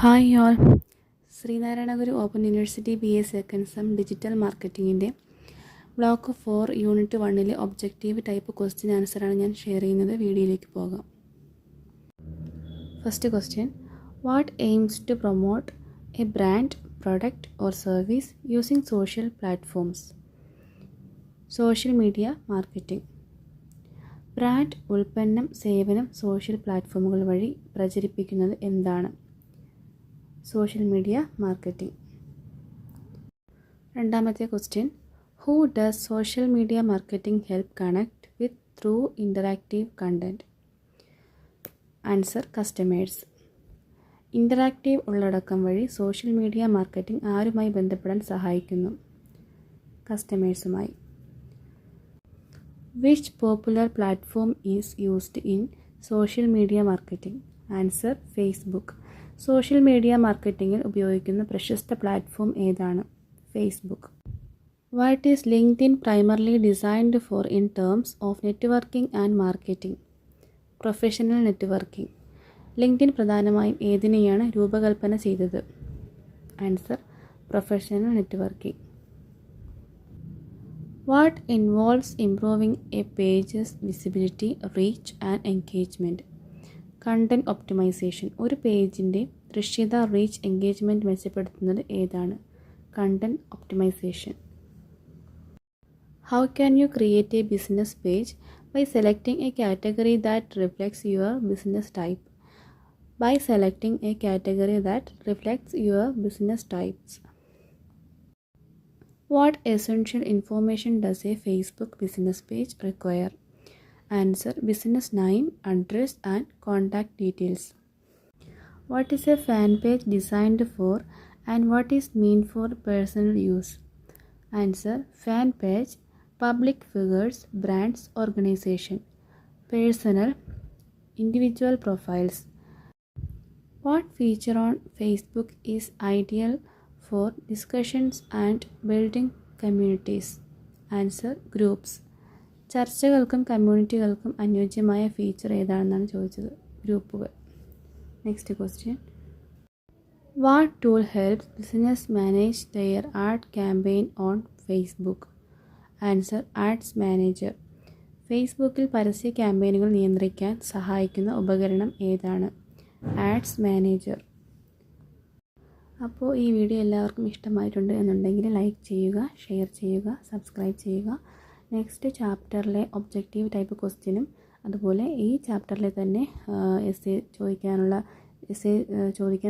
Hi all. Sreenarayana Guru open university BA second sem digital മാർക്കറ്റിങ്ങിൻ്റെ block 4 unit 1 objective type question ആൻസറാണ് ഞാൻ share ചെയ്യുന്നത്. വീഡിയോയിലേക്ക് പോകാം. First question: what aims to promote a brand, product or service using social platforms? Social media marketing. Brand, ഉൽപ്പന്നം, സേവനം social പ്ലാറ്റ്ഫോമുകൾ വഴി പ്രചരിപ്പിക്കുന്നത് എന്താണ്? Social media marketing. രണ്ടാമത്തെ question: who does social media marketing help connect with through interactive content? Answer: customers. Interactive ഉള്ളടക്കം വഴി social media marketing ആരുമായി ബന്ധപ്പെടാൻ സഹായിക്കുന്നു? കസ്റ്റമേഴ്സുമായി. Which popular platform is used in social media marketing? Answer: Facebook. Social media മാർക്കറ്റിംഗിൽ ഉപയോഗിക്കുന്ന പ്രശസ്ത platform ഏതാണ്? Facebook. What is LinkedIn primarily designed for in terms of networking and marketing? Professional networking. LinkedIn പ്രധാനമായും ഏതിനെയാണ് രൂപകൽപ്പന ചെയ്തത്? Answer: professional networking. What involves improving a page's visibility, reach and engagement? Content optimization. ഒരു പേജിൻ്റെ ദൃശ്യത, reach, engagement മെച്ചപ്പെടുത്തുന്നത് ഏതാണ്? Content optimization. How can you create a business page? By selecting a category that reflects your business type. By selecting a category that reflects your business types. What essential information does a Facebook business page require? Answer: business name, address and contact details. What is a fan page designed for and what is meant for personal use? Answer: fan page, public figures, brands, organization. Personal, individual profiles. What feature on Facebook is ideal for discussions and building communities? Answer: groups. ചർച്ചകൾക്കും കമ്മ്യൂണിറ്റികൾക്കും അനുയോജ്യമായ feature ഏതാണെന്നാണ് ചോദിച്ചത്. ഗ്രൂപ്പുകൾ. Next question: what tool helps business manage their ad campaign on Facebook? Answer: ads manager. ഫേസ്ബുക്കിൽ പരസ്യ ക്യാമ്പയിനുകൾ നിയന്ത്രിക്കാൻ സഹായിക്കുന്ന ഉപകരണം ഏതാണ്? Ads manager. അപ്പോൾ ഈ വീഡിയോ എല്ലാവർക്കും ഇഷ്ടമായിട്ടുണ്ട് എന്നുണ്ടെങ്കിൽ ലൈക്ക് ചെയ്യുക, ഷെയർ ചെയ്യുക, സബ്സ്ക്രൈബ് ചെയ്യുക. നെക്സ്റ്റ് ചാപ്റ്ററിലെ ഒബ്ജക്റ്റീവ് ടൈപ്പ് ക്വസ്റ്റ്യനും അതുപോലെ ഈ ചാപ്റ്ററിലെ തന്നെ എസ്സേ ചോദിക്കാൻ